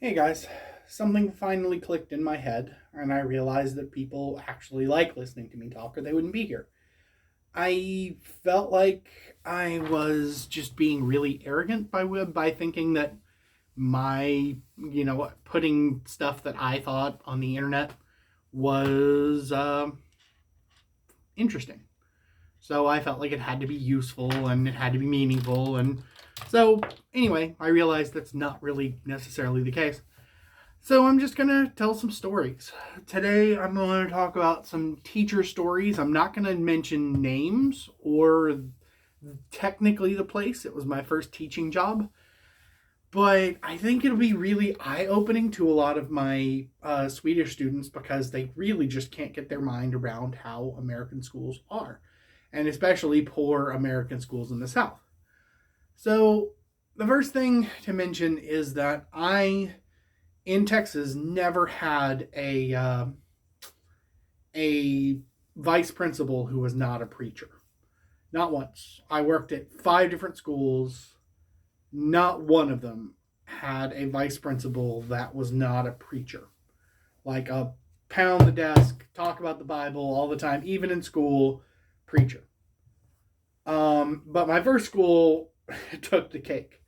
Hey guys, something finally clicked in my head, and I realized that people actually like listening to me talk, or they wouldn't be here. I felt like I was just being really arrogant by thinking that putting stuff that I thought on the internet was interesting. So I felt like it had to be useful and it had to be meaningful, and so anyway, I realized that's not really necessarily the case. So I'm just going to tell some stories. Today I'm going to talk about some teacher stories. I'm not going to mention names or technically the place. It was my first teaching job. But I think it'll be really eye-opening to a lot of my Swedish students because they really just can't get their mind around how American schools are. And especially poor American schools in the South. So the first thing to mention is that I in Texas never had a vice principal who was not a preacher. Not once. I worked at 5 different schools. Not one of them had a vice principal that was not a preacher. Like a pound the desk, talk about the Bible all the time, even in school, preacher. But my first school took the cake.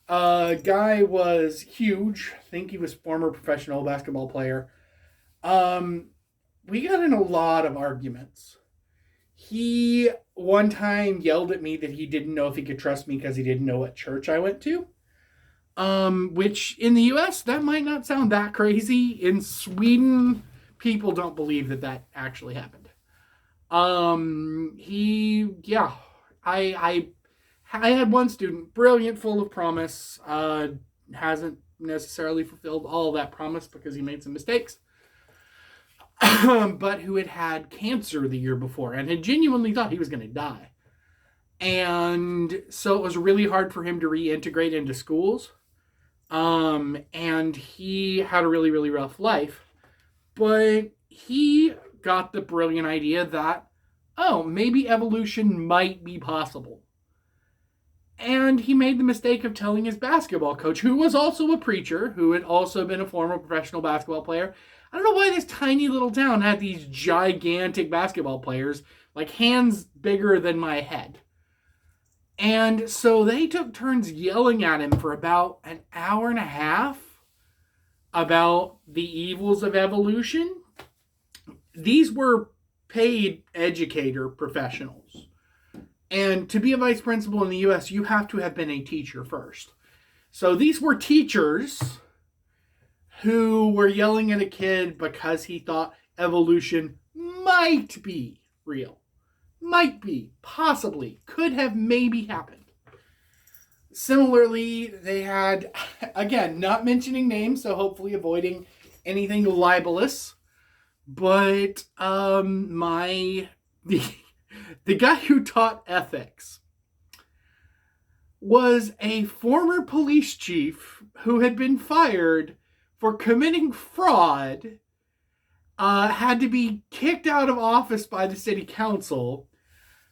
Guy was huge. I think he was former professional basketball player. Um, we got in a lot of arguments. He one time yelled at me that he didn't know if he could trust me because he didn't know what church I went to. Which in the U.S. that might not sound that crazy. In Sweden, people don't believe that that actually happened. Yeah, I I had one student, brilliant, full of promise, hasn't necessarily fulfilled all that promise because he made some mistakes, but who had had cancer the year before and had genuinely thought he was going to die. And so it was really hard for him to reintegrate into schools. And he had a really, really rough life. But he got the brilliant idea that, oh, maybe evolution might be possible. And he made the mistake of telling his basketball coach, who was also a preacher, who had also been a former professional basketball player. I don't know why this tiny little town had these gigantic basketball players, like hands bigger than my head. And so they took turns yelling at him for about an hour and a half about the evils of evolution. These were paid educator professionals. And to be a vice principal in the US, you have to have been a teacher first. So these were teachers who were yelling at a kid because he thought evolution might be real. Might be, possibly, could have maybe happened. Similarly, they had, again, not mentioning names, so hopefully avoiding anything libelous, but the guy who taught ethics was a former police chief who had been fired for committing fraud, had to be kicked out of office by the city council,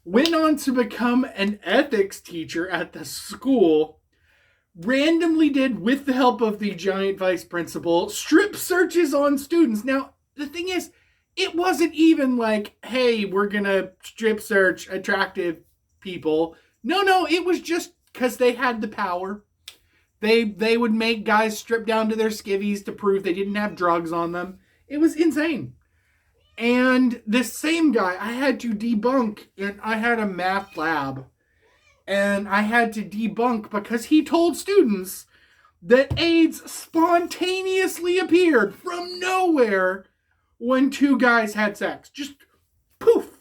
went on to become an ethics teacher at the school, randomly did, with the help of the giant vice principal, strip searches on students. Now, the thing is, it wasn't even like, hey, we're going to strip search attractive people. No, it was just because they had the power. They would make guys strip down to their skivvies to prove they didn't have drugs on them. It was insane. And this same guy I had to debunk, and I had a math lab, and I had to debunk because he told students that AIDS spontaneously appeared from nowhere when two guys had sex. Just poof.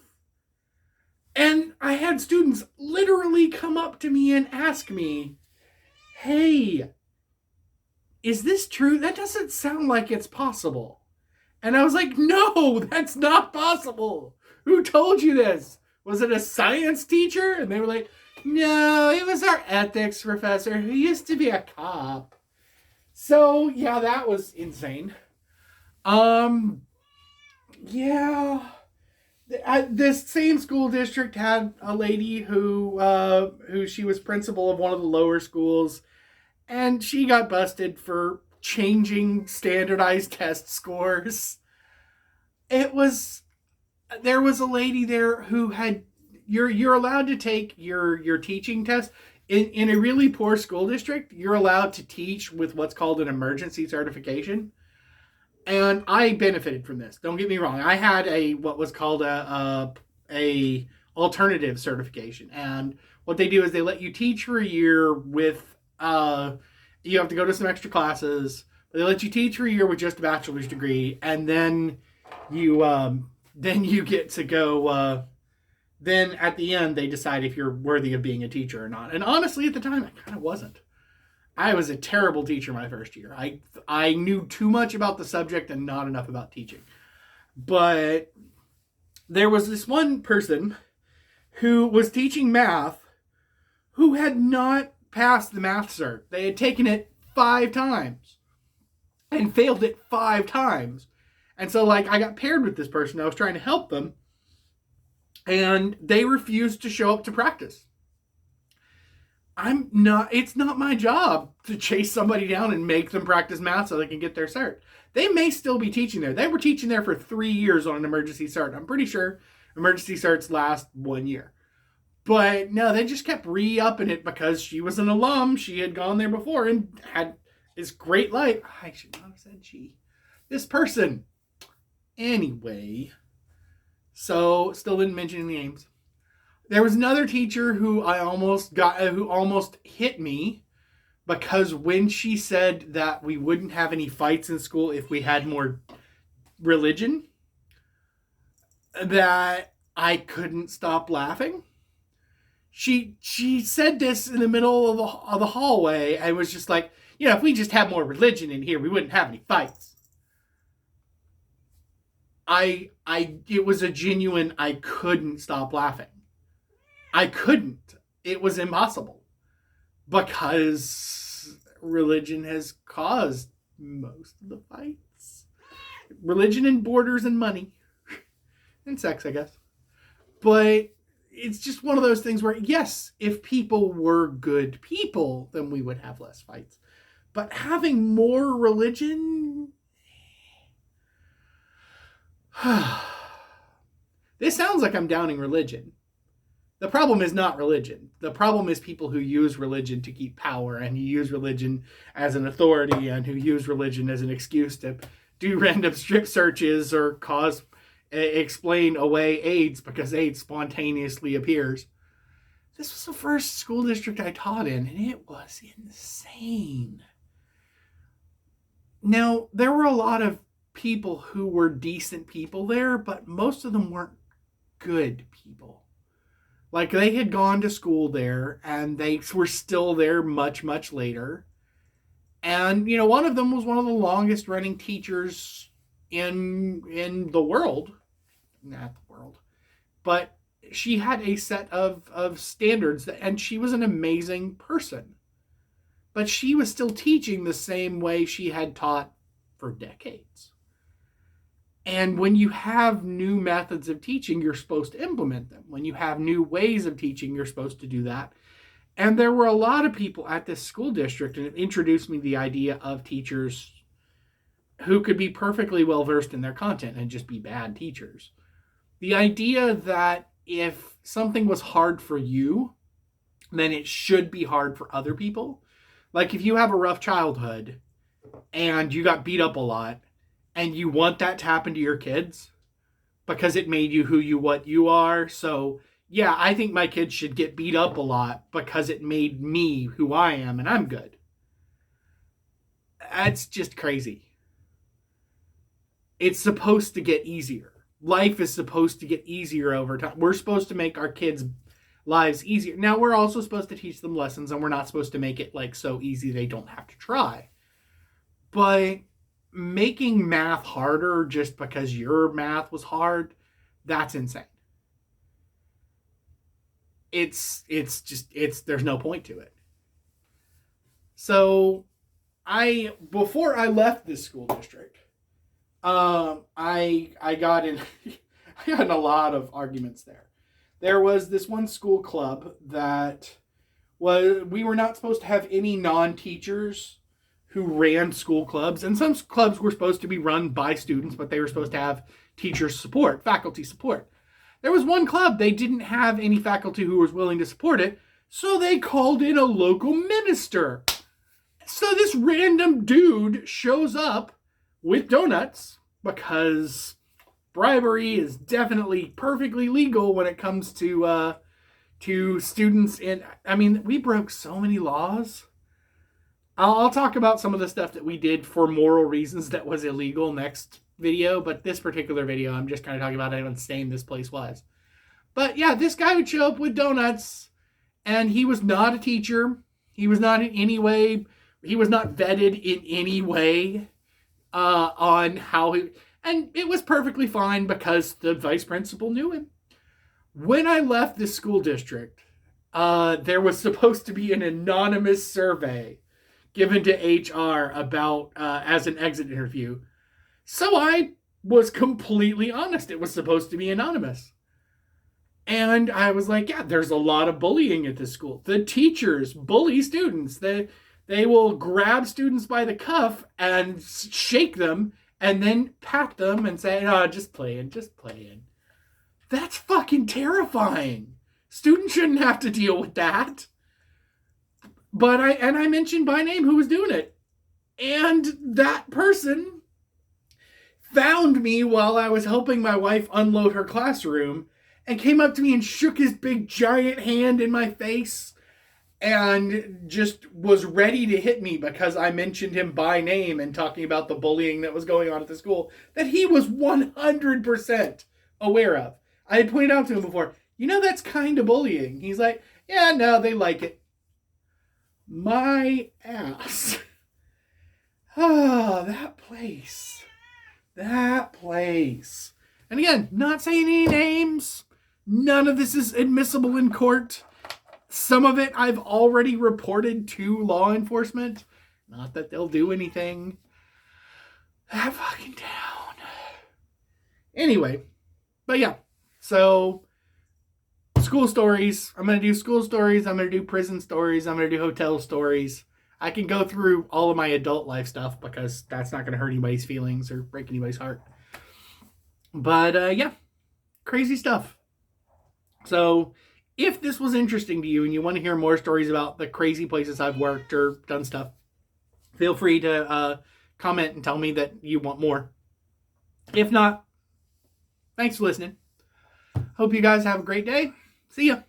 And I had students literally come up to me and ask me, hey, is this true? That doesn't sound like it's possible. And I was like, no, that's not possible. Who told you this? Was it a science teacher? And they were like, no, it was our ethics professor who used to be a cop. So, yeah, that was insane. Yeah. This same school district had a lady who she was principal of one of the lower schools, and she got busted for changing standardized test scores. There was a lady there who had, you're allowed to take your teaching test in a really poor school district. You're allowed to teach with what's called an emergency certification. And I benefited from this. Don't get me wrong. I had what was called a alternative certification. And what they do is they let you teach for a year with, you have to go to some extra classes. But they let you teach for a year with just a bachelor's degree. And then you get to go, then at the end, they decide if you're worthy of being a teacher or not. And honestly, at the time, I kind of wasn't. I was a terrible teacher my first year. I knew too much about the subject and not enough about teaching. But there was this one person who was teaching math who had not passed the math cert. They had taken it 5 times and failed it 5 times. And so, I got paired with this person. I was trying to help them. And they refused to show up to practice. It's not my job to chase somebody down and make them practice math so they can get their cert. They may still be teaching there. They were teaching there for 3 years on an emergency cert. I'm pretty sure emergency certs last 1 year. But no, they just kept re-upping it because she was an alum. She had gone there before and had this great life. I should not have said she. This person. Anyway. So, still didn't mention any names. There was another teacher who almost hit me because when she said that we wouldn't have any fights in school if we had more religion, that I couldn't stop laughing. She said this in the middle of the hallway and was just like, if we just had more religion in here, we wouldn't have any fights. It was a genuine, I couldn't stop laughing. I couldn't. It was impossible. Because religion has caused most of the fights. Religion and borders and money. And sex, I guess. But it's just one of those things where, yes, if people were good people, then we would have less fights. But having more religion... This sounds like I'm downing religion. The problem is not religion. The problem is people who use religion to keep power and who use religion as an authority and who use religion as an excuse to do random strip searches or explain away AIDS because AIDS spontaneously appears. This was the first school district I taught in, and it was insane. Now, there were a lot of people who were decent people there, but most of them weren't good people. They had gone to school there, and they were still there much, much later. And, one of them was one of the longest running teachers in the world. Not the world. But she had a set of standards, and she was an amazing person. But she was still teaching the same way she had taught for decades. And when you have new methods of teaching, you're supposed to implement them. When you have new ways of teaching, you're supposed to do that. And there were a lot of people at this school district, and it introduced me to the idea of teachers who could be perfectly well-versed in their content and just be bad teachers. The idea that if something was hard for you, then it should be hard for other people. If you have a rough childhood and you got beat up a lot, and you want that to happen to your kids because it made you what you are. So, yeah, I think my kids should get beat up a lot because it made me who I am and I'm good. That's just crazy. It's supposed to get easier. Life is supposed to get easier over time. We're supposed to make our kids' lives easier. Now, we're also supposed to teach them lessons, and we're not supposed to make it so easy they don't have to try. But making math harder just because your math was hard, that's insane. There's no point to it. So before I left this school district, I got in a lot of arguments there. There was this one school club that we were not supposed to have any non-teachers who ran school clubs. And some clubs were supposed to be run by students, but they were supposed to have teacher support, faculty support. There was one club, they didn't have any faculty who was willing to support it, so they called in a local minister. So this random dude shows up with donuts, because bribery is definitely perfectly legal when it comes to students. And I mean, we broke so many laws. I'll talk about some of the stuff that we did for moral reasons that was illegal next video, but this particular video, I'm just kind of talking about how insane this place was. But yeah, this guy would show up with donuts, and he was not a teacher. He was not in any way, he was not vetted in any way on how he, and it was perfectly fine because the vice principal knew him. When I left the school district, there was supposed to be an anonymous survey given to HR about as an exit interview. So I was completely honest. It was supposed to be anonymous. And I was like, yeah, there's a lot of bullying at this school. The teachers bully students. They will grab students by the cuff and shake them and then pat them and say, oh, just playing. That's fucking terrifying. Students shouldn't have to deal with that. But I mentioned by name who was doing it. And that person found me while I was helping my wife unload her classroom and came up to me and shook his big giant hand in my face and just was ready to hit me because I mentioned him by name and talking about the bullying that was going on at the school that he was 100% aware of. I had pointed out to him before, that's kind of bullying. He's like, yeah, no, they like it. My ass. Oh, that place. And again, not saying any names. None of this is admissible in court. Some of it I've already reported to law enforcement. Not that they'll do anything. That fucking town. Anyway, but yeah. So, school stories. I'm going to do school stories. I'm going to do prison stories. I'm going to do hotel stories. I can go through all of my adult life stuff because that's not going to hurt anybody's feelings or break anybody's heart. But yeah, crazy stuff. So if this was interesting to you and you want to hear more stories about the crazy places I've worked or done stuff, feel free to comment and tell me that you want more. If not, thanks for listening. Hope you guys have a great day. See ya.